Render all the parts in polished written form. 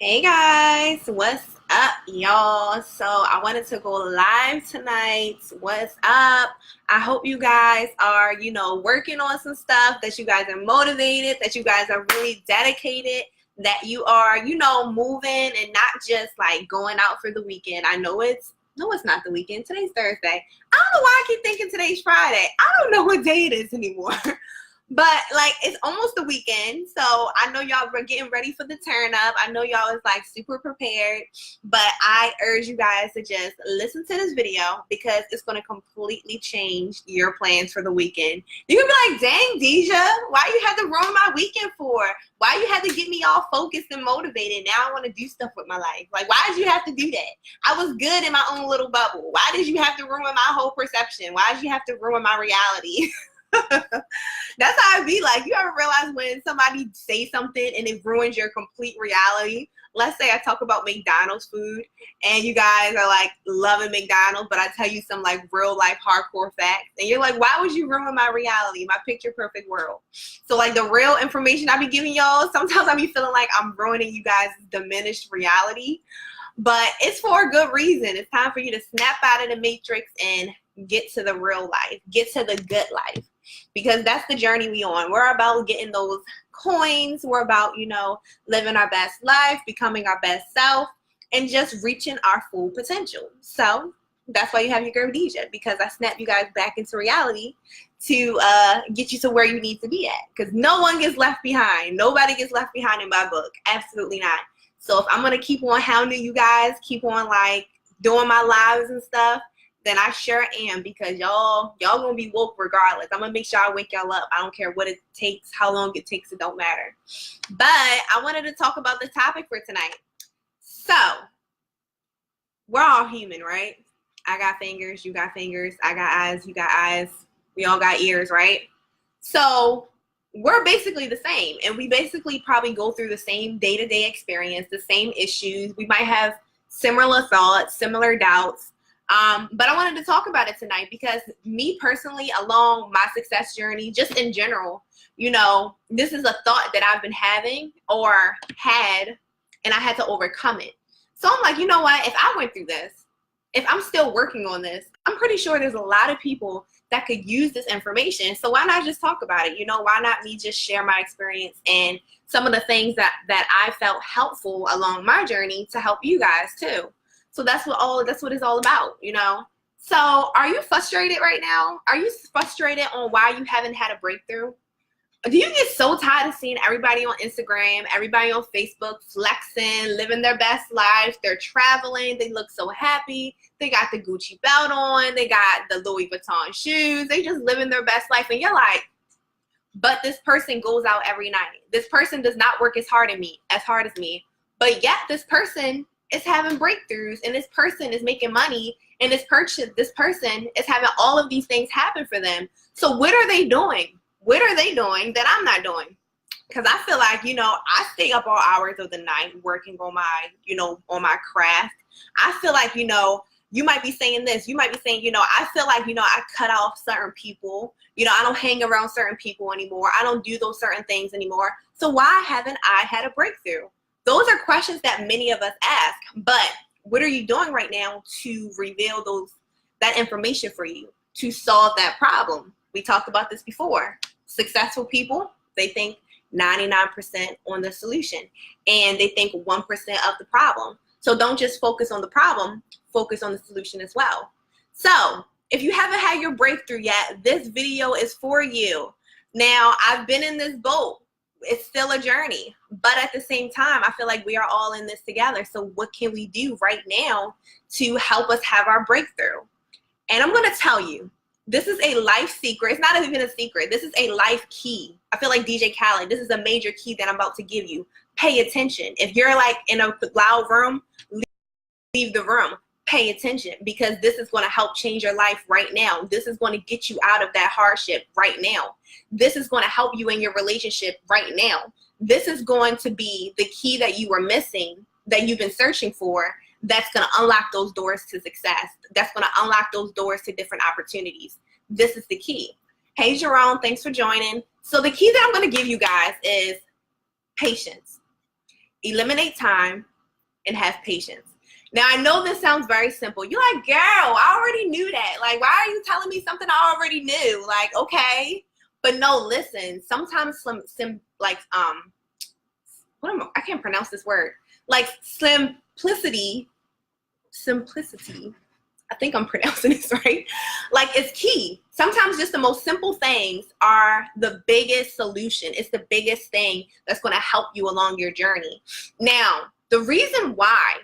Hey guys, what's up, y'all? So I wanted to go live tonight. What's up? I hope you guys are, working on some stuff, that you guys are motivated, that you guys are really dedicated, that you are, moving and not just like going out for the weekend. I know it's no, it's not the weekend. Today's Thursday. I don't know why I keep thinking today's Friday. I don't know what day it is anymore. But like it's almost the weekend, so I know y'all were getting ready for the turn up. I know y'all is like super prepared, but I urge you guys to just listen to this video because it's going to completely change your plans for the weekend. You can be like, dang, Deja, why you had to ruin my weekend for? Why you had to get me all focused and motivated? Now I want to do stuff with my life. Like, why did you have to do that? I was good in my own little bubble. Why did you have to ruin my whole perception? Why did you have to ruin my reality? That's how I be like. You ever realize when somebody say something and it ruins your complete reality? Let's say I talk about McDonald's food and you guys are like loving McDonald's, but I tell you some like real life hardcore facts and you're like, why would you ruin my reality, my picture perfect world? So like the real information I be giving y'all, sometimes I be feeling like I'm ruining you guys' diminished reality, but it's for a good reason. It's time for you to snap out of the matrix and get to the real life, get to the good life. Because that's the journey we on. We're about getting those coins. We're about, living our best life, becoming our best self, and just reaching our full potential. So that's why you have your girl Deja, because I snap you guys back into reality to get you to where you need to be at. Because no one gets left behind. Nobody gets left behind in my book. Absolutely not. So if I'm going to keep on hounding you guys, keep on like doing my lives and stuff, then I sure am, because y'all gonna be woke regardless. I'm gonna make sure I wake y'all up. I don't care what it takes, how long it takes, it don't matter. But I wanted to talk about the topic for tonight. So we're all human, right? I got fingers, you got fingers, I got eyes, you got eyes, we all got ears, right? So we're basically the same, and we basically probably go through the same day-to-day experience, the same issues. We might have similar thoughts, similar doubts. But I wanted to talk about it tonight because me personally, along my success journey, just in general, this is a thought that I've been having or had, and I had to overcome it. So I'm like, you know what? If I went through this, if I'm still working on this, I'm pretty sure there's a lot of people that could use this information. So why not just talk about it? Why not me just share my experience and some of the things that I felt helpful along my journey to help you guys too. So that's what it's all about, So are you frustrated right now? Are you frustrated on why you haven't had a breakthrough? Do you get so tired of seeing everybody on Instagram, everybody on Facebook flexing, living their best lives? They're traveling. They look so happy. They got the Gucci belt on. They got the Louis Vuitton shoes. They just living their best life. And you're like, but this person goes out every night. This person does not work as hard as me. But yet this person is having breakthroughs, and this person is making money, and this person is having all of these things happen for them. So what are they doing? What are they doing that I'm not doing? Because I feel like, I stay up all hours of the night working on my craft. I feel like, you might be saying this. You might be saying, I feel like, I cut off certain people. I don't hang around certain people anymore. I don't do those certain things anymore. So why haven't I had a breakthrough? Those are questions that many of us ask, but what are you doing right now to reveal that information for you, to solve that problem? We talked about this before. Successful people, they think 99% on the solution, and they think 1% of the problem. So don't just focus on the problem, focus on the solution as well. So if you haven't had your breakthrough yet, this video is for you. Now, I've been in this boat. It's still a journey, but at the same time, I feel like we are all in this together. So what can we do right now to help us have our breakthrough? And I'm going to tell you, this is a life secret. It's not even a secret. This is a life key. I feel like DJ Khaled. This is a major key that I'm about to give you. Pay attention. If you're like in a loud room, leave the room. Pay attention, because this is going to help change your life right now. This is going to get you out of that hardship right now. This is going to help you in your relationship right now. This is going to be the key that you were missing, that you've been searching for, that's going to unlock those doors to success. That's going to unlock those doors to different opportunities. This is the key. Hey, Jerome, thanks for joining. So the key that I'm going to give you guys is patience. eliminate time, and have patience. Now, I know this sounds very simple. You're like, girl, I already knew that. Like, why are you telling me something I already knew? Like, okay. But no, listen, sometimes I can't pronounce this word. Like simplicity, I think I'm pronouncing this right. Like, it's key. Sometimes just the most simple things are the biggest solution. It's the biggest thing that's going to help you along your journey. Now, the reason why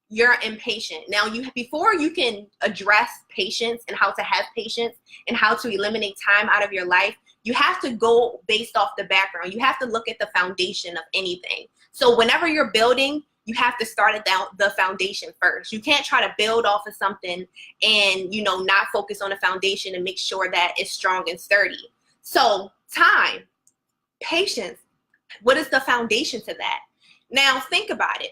you're impatient. Now, before you can address patience and how to have patience and how to eliminate time out of your life, you have to go based off the background. You have to look at the foundation of anything. So whenever you're building, you have to start at the foundation first. You can't try to build off of something and, not focus on the foundation and make sure that it's strong and sturdy. So time, patience, what is the foundation to that? Now, think about it.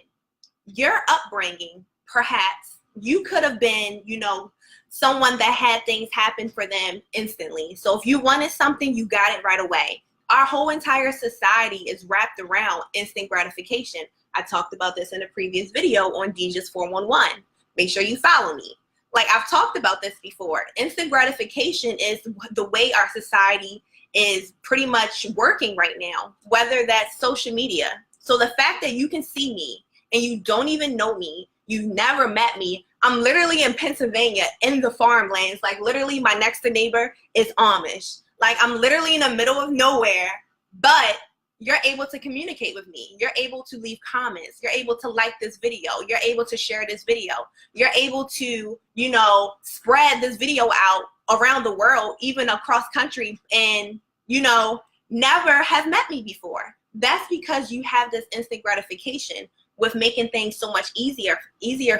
Your upbringing, perhaps you could have been, someone that had things happen for them instantly. So if you wanted something, you got it right away. Our whole entire society is wrapped around instant gratification. I talked about this in a previous video on Deja's 411. Make sure you follow me. Like, I've talked about this before. Instant gratification is the way our society is pretty much working right now, whether that's social media. So the fact that you can see me and you don't even know me, you've never met me. I'm literally in Pennsylvania in the farmlands. Like, literally my next door neighbor is Amish. Like, I'm literally in the middle of nowhere, but you're able to communicate with me. You're able to leave comments. You're able to like this video. You're able to share this video. You're able to, spread this video out around the world, even across country, and, never have met me before. That's because you have this instant gratification with making things so much easier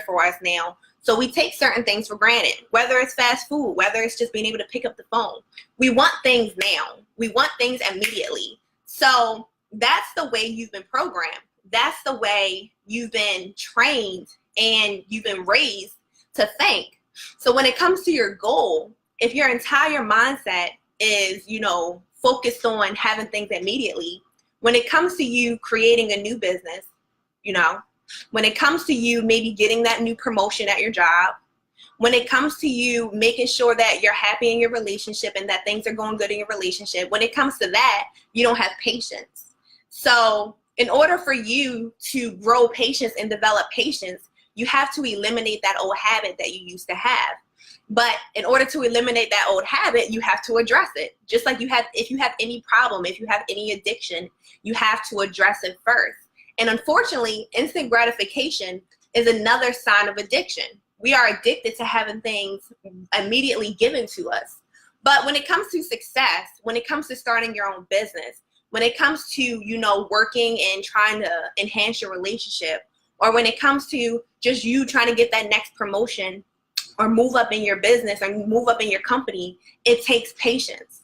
for us now. So we take certain things for granted, whether it's fast food, whether it's just being able to pick up the phone. We want things now. We want things immediately. So that's the way you've been programmed. That's the way you've been trained and you've been raised to think. So when it comes to your goal, if your entire mindset is, focused on having things immediately, when it comes to you creating a new business, when it comes to you maybe getting that new promotion at your job, when it comes to you making sure that you're happy in your relationship and that things are going good in your relationship, when it comes to that, you don't have patience. So in order for you to grow patience and develop patience, you have to eliminate that old habit that you used to have. But in order to eliminate that old habit, you have to address it. Just like if you have any problem, if you have any addiction, you have to address it first. And unfortunately, instant gratification is another sign of addiction. We are addicted to having things immediately given to us. But when it comes to success, when it comes to starting your own business, when it comes to, working and trying to enhance your relationship, or when it comes to just you trying to get that next promotion or move up in your business or move up in your company, it takes patience.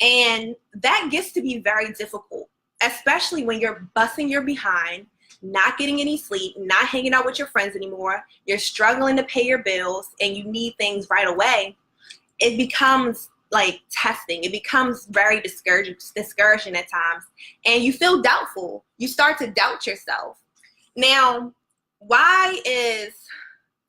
And that gets to be very difficult, especially when you're busting your behind, not getting any sleep, not hanging out with your friends anymore, you're struggling to pay your bills, and you need things right away. It becomes like testing. It becomes very discouraging at times, and you feel doubtful. You start to doubt yourself. Now, what is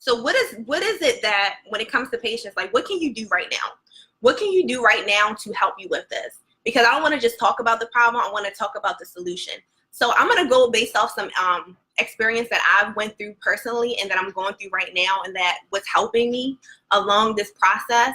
it that when it comes to patience, like, what can you do right now? What can you do right now to help you with this? Because I don't want to just talk about the problem. I want to talk about the solution. So I'm going to go based off some experience that I've went through personally and that I'm going through right now, and that what's helping me along this process.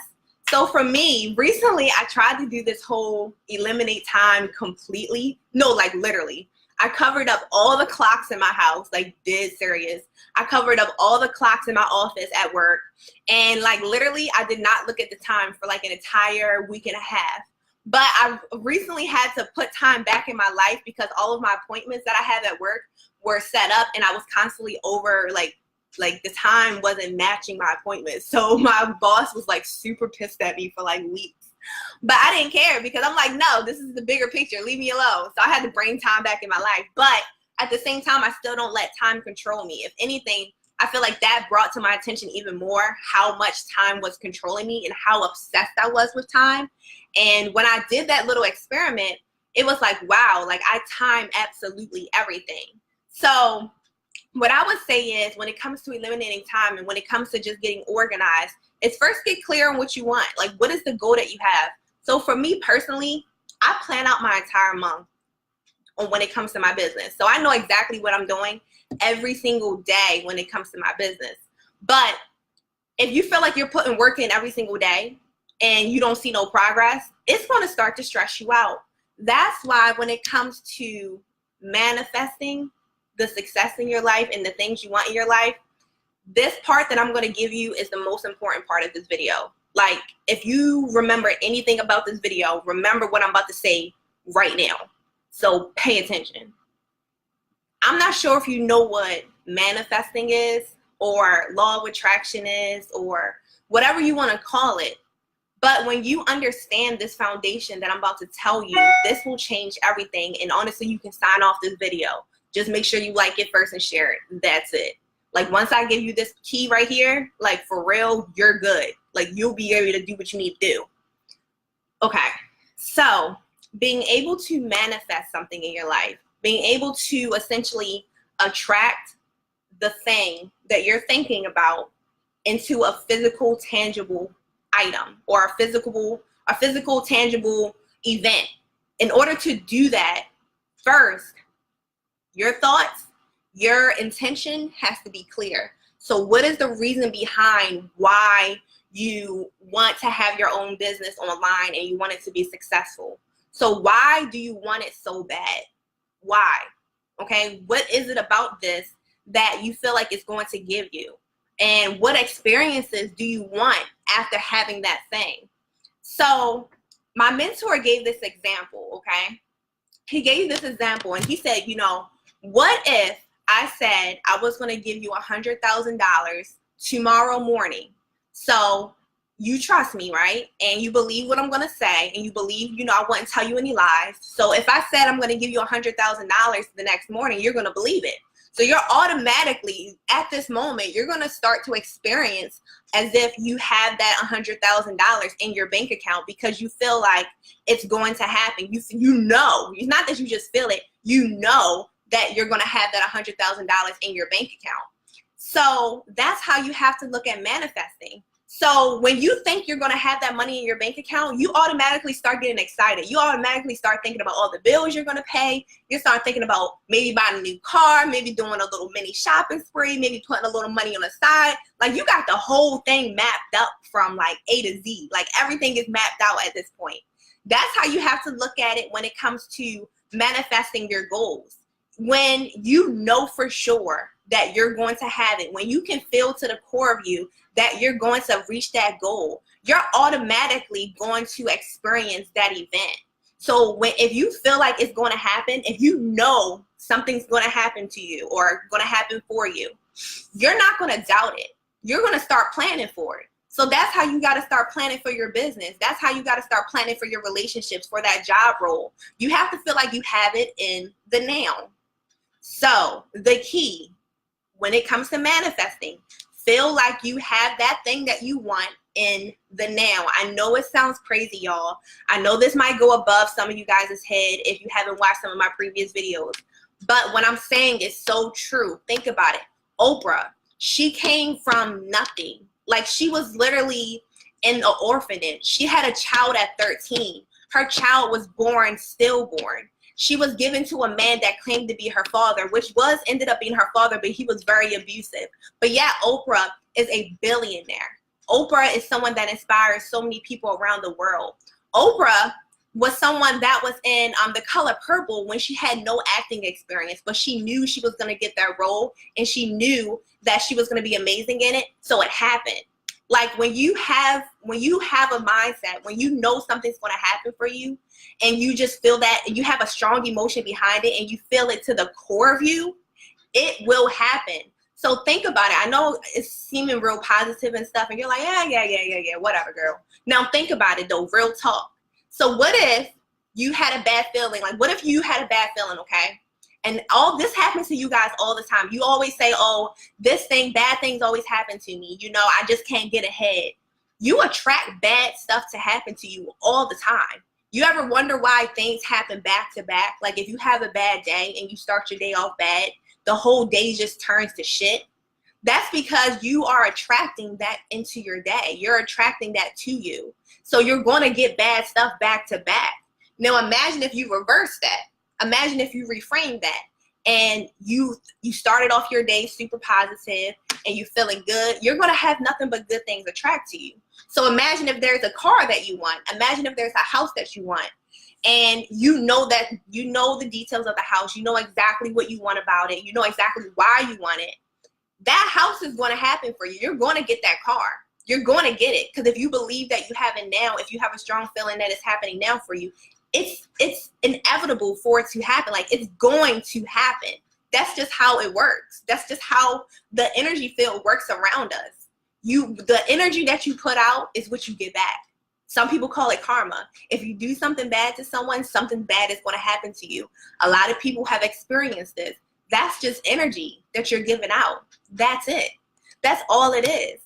So for me, recently I tried to do this whole eliminate time completely. No, like literally. I covered up all the clocks in my house, like dead serious. I covered up all the clocks in my office at work. And like literally I did not look at the time for like an entire week and a half. But I recently had to put time back in my life because all of my appointments that I had at work were set up, and I was constantly over, like the time wasn't matching my appointments. So my boss was like super pissed at me for like weeks. But I didn't care because I'm like, no, this is the bigger picture. Leave me alone. So I had to bring time back in my life. But at the same time, I still don't let time control me. If anything, I feel like that brought to my attention even more how much time was controlling me and how obsessed I was with time. And when I did that little experiment, it was like, wow, like I time absolutely everything. So what I would say is, when it comes to eliminating time and when it comes to just getting organized, is first get clear on what you want. Like, what is the goal that you have? So for me personally, I plan out my entire month on when it comes to my business. So I know exactly what I'm doing every single day when it comes to my business. But if you feel like you're putting work in every single day and you don't see no progress, it's going to start to stress you out. That's why when it comes to manifesting the success in your life and the things you want in your life, this part that I'm going to give you is the most important part of this video. Like, if you remember anything about this video, remember what I'm about to say right now. So pay attention. I'm not sure if you know what manifesting is, or law of attraction is, or whatever you want to call it. But when you understand this foundation that I'm about to tell you, this will change everything. And honestly, you can sign off this video. Just make sure you like it first and share it. That's it. Like, once I give you this key right here, like, for real, you're good. Like, you'll be able to do what you need to do. Okay. So being able to manifest something in your life, being able to essentially attract the thing that you're thinking about into a physical, tangible item, or a physical, tangible event. In order to do that, first, your thoughts, your intention has to be clear. So what is the reason behind why you want to have your own business online and you want it to be successful? So why do you want it so bad? Why? Okay, what is it about this that you feel like it's going to give you? And what experiences do you want after having that thing? So my mentor gave this example, okay? He gave this example and he said, you know, what if I said I was going to give you $100,000 tomorrow morning? So you trust me, right? And you believe what I'm going to say, and you believe, you know, I wouldn't tell you any lies. So if I said I'm going to give you $100,000 the next morning, you're going to believe it. So you're automatically, at this moment, you're going to start to experience as if you have that $100,000 in your bank account, because you feel like it's going to happen. You know, it's not that you just feel it, you know that you're going to have that $100,000 in your bank account. So that's how you have to look at manifesting. So when you think you're going to have that money in your bank account, you automatically start getting excited. You automatically start thinking about all the bills you're going to pay. You start thinking about maybe buying a new car, maybe doing a little mini shopping spree, maybe putting a little money on the side. Like, you got the whole thing mapped up from like A to Z. Like, everything is mapped out at this point. That's how you have to look at it when it comes to manifesting your goals. When you know for sure that you're going to have it, when you can feel to the core of you that you're going to reach that goal, you're automatically going to experience that event. So if you feel like it's going to happen, if you know something's going to happen to you or going to happen for you, you're not going to doubt it. You're going to start planning for it. So that's how you got to start planning for your business. That's how you got to start planning for your relationships, for that job role. You have to feel like you have it in the now. So the key when it comes to manifesting, feel like you have that thing that you want in the now. I know it sounds crazy, y'all. I know this might go above some of you guys' head if you haven't watched some of my previous videos. But what I'm saying is so true. Think about it. Oprah, she came from nothing. Like, she was literally in the orphanage. She had a child at 13. Her child was born stillborn. She was given to a man that claimed to be her father, which ended up being her father, but he was very abusive. But yeah, Oprah is a billionaire. Oprah is someone that inspires so many people around the world. Oprah was someone that was in The Color Purple when she had no acting experience, but she knew she was going to get that role, and she knew that she was going to be amazing in it, so it happened. Like, when you have a mindset, when you know something's going to happen for you, and you just feel that, and you have a strong emotion behind it, and you feel it to the core of you, it will happen. So think about it. I know it's seeming real positive and stuff, and you're like, yeah, whatever, girl. Now think about it, though, real talk. So what if you had a bad feeling? Like, what if you had a bad feeling, okay? And all this happens to you guys all the time. You always say, oh, bad things always happen to me. You know, I just can't get ahead. You attract bad stuff to happen to you all the time. You ever wonder why things happen back to back? Like, if you have a bad day and you start your day off bad, the whole day just turns to shit, that's because you are attracting that into your day. You're attracting that to you. So you're going to get bad stuff back to back. Now imagine if you reverse that. Imagine if you reframe that and you started off your day super positive and you're feeling good. You're going to have nothing but good things attract to you. So imagine if there's a car that you want. Imagine if there's a house that you want. And you know the details of the house. You know exactly what you want about it. You know exactly why you want it. That house is going to happen for you. You're going to get that car. You're going to get it. Because if you believe that you have it now, if you have a strong feeling that it's happening now for you, it's inevitable for it to happen. Like, it's going to happen. That's just how it works. That's just how the energy field works around us. The energy that you put out is what you get back. Some people call it karma. If you do something bad to someone, something bad is going to happen to you. A lot of people have experienced this. That's just energy that you're giving out. That's it. That's all it is.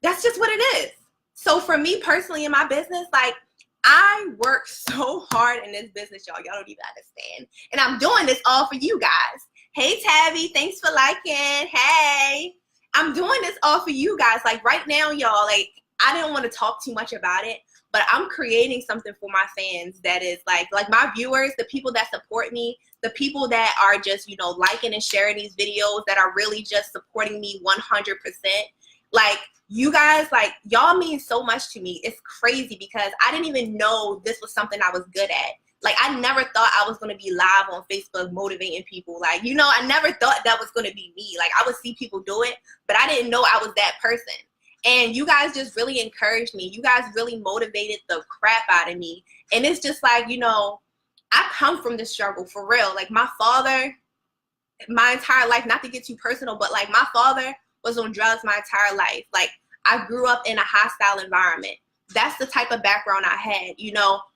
That's just what it is. So for me personally in my business, like, I work so hard in this business, y'all. Y'all don't even understand. And I'm doing this all for you guys. Hey, Tabby, thanks for liking. Hey, I'm doing this all for you guys. Like, right now, y'all, like, I didn't want to talk too much about it, but I'm creating something for my fans that is like my viewers, the people that support me, the people that are just, liking and sharing these videos, that are really just supporting me 100%. Like, you guys, like, y'all mean so much to me. It's crazy because I didn't even know this was something I was good at. Like, I never thought I was going to be live on Facebook motivating people. Like, I never thought that was going to be me. Like, I would see people do it, but I didn't know I was that person. And you guys just really encouraged me. You guys really motivated the crap out of me. And it's just like, I come from the struggle for real. Like, my father, my entire life, not to get too personal, but like, my father was on drugs my entire life. Like, I grew up in a hostile environment. That's the type of background I had.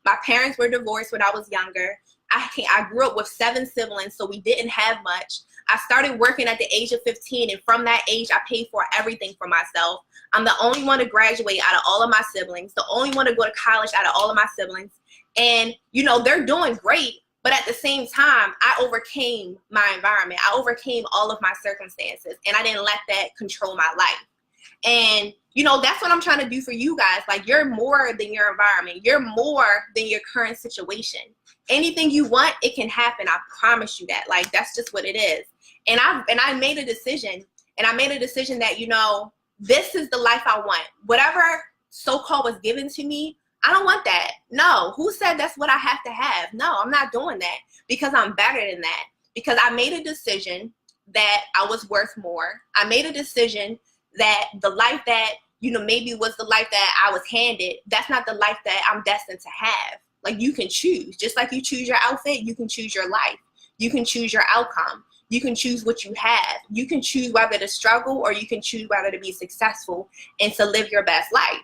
My parents were divorced when I was younger. I grew up with 7 siblings, so we didn't have much. I started working at the age of 15, and from that age, I paid for everything for myself. I'm the only one to graduate out of all of my siblings, the only one to go to college out of all of my siblings. And, they're doing great, but at the same time, I overcame my environment. I overcame all of my circumstances, and I didn't let that control my life. And, that's what I'm trying to do for you guys. Like, you're more than your environment. You're more than your current situation. Anything you want, it can happen. I promise you that. Like, that's just what it is. And I made a decision, that, this is the life I want. Whatever so-called was given to me, I don't want that. No. Who said that's what I have to have? No, I'm not doing that, because I'm better than that. Because I made a decision that I was worth more. I made a decision that the life that, maybe was the life that I was handed, that's not the life that I'm destined to have. Like, you can choose. Just like you choose your outfit, you can choose your life. You can choose your outcome. You can choose what you have. You can choose whether to struggle, or you can choose whether to be successful and to live your best life.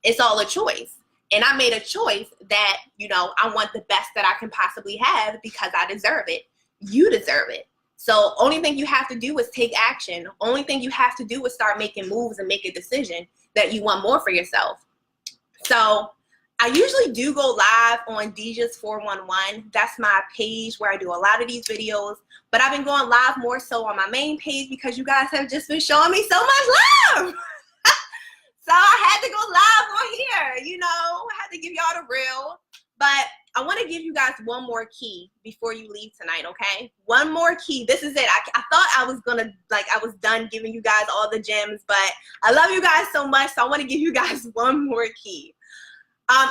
It's all a choice. And I made a choice that, I want the best that I can possibly have, because I deserve it. You deserve it. So only thing you have to do is take action. Only thing you have to do is start making moves and make a decision that you want more for yourself. So I usually do go live on Deja's 411. That's my page where I do a lot of these videos. But I've been going live more so on my main page, because you guys have just been showing me so much love. So I had to go live on here, I had to give y'all the real. But I want to give you guys one more key before you leave tonight, okay? One more key. This is it. I thought I was I was done giving you guys all the gems, but I love you guys so much, so I want to give you guys one more key.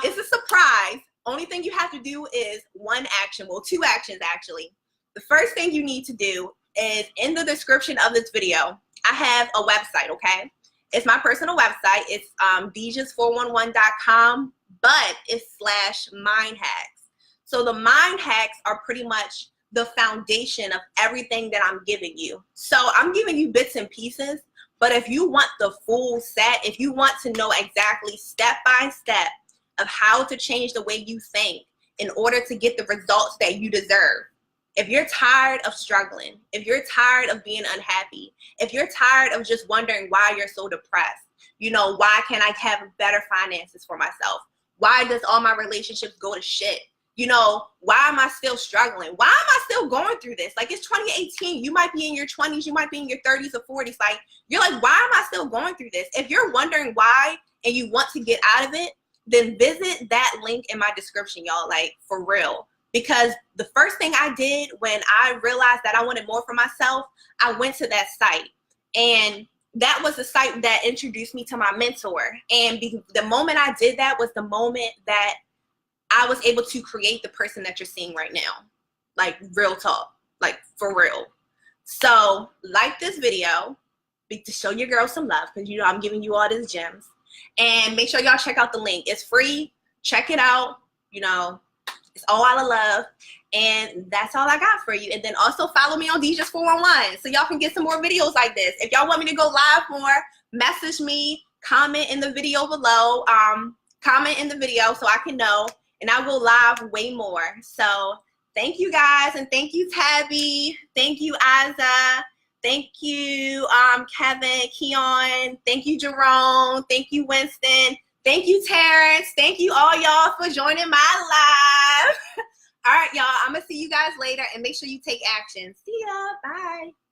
It's a surprise. Only thing you have to do is one action. Well, 2 actions, actually. The first thing you need to do is, in the description of this video, I have a website, okay? It's my personal website. It's dejas411.com, but it's /mind hacks. So the mind hacks are pretty much the foundation of everything that I'm giving you. So I'm giving you bits and pieces, but if you want the full set, if you want to know exactly step by step of how to change the way you think in order to get the results that you deserve, if you're tired of struggling, if you're tired of being unhappy, if you're tired of just wondering why you're so depressed, why can't I have better finances for myself? Why does all my relationships go to shit? you know, why am I still struggling? Why am I still going through this? Like, it's 2018. You might be in your 20s. You might be in your 30s or 40s. Like, you're like, why am I still going through this? If you're wondering why and you want to get out of it, then visit that link in my description, y'all, like, for real. Because the first thing I did when I realized that I wanted more for myself, I went to that site. And that was the site that introduced me to my mentor. And the moment I did that was the moment that I was able to create the person that you're seeing right now. Like, real talk, like, for real. So like this video to show your girl some love, because you know I'm giving you all these gems. And make sure y'all check out the link. It's free. Check it out. You know, it's all out of love. And that's all I got for you. And then also follow me on DJs411 so y'all can get some more videos like this. If y'all want me to go live more, message me, comment in the video below. Comment in the video so I can know, and I'll go live way more. So thank you guys, and thank you Tabby, thank you Aza, thank you Kevin, Keon, thank you Jerome, thank you Winston, thank you Terrence, thank you all y'all for joining my live. All right, y'all, I'm gonna see you guys later, and make sure you take action. See ya, bye.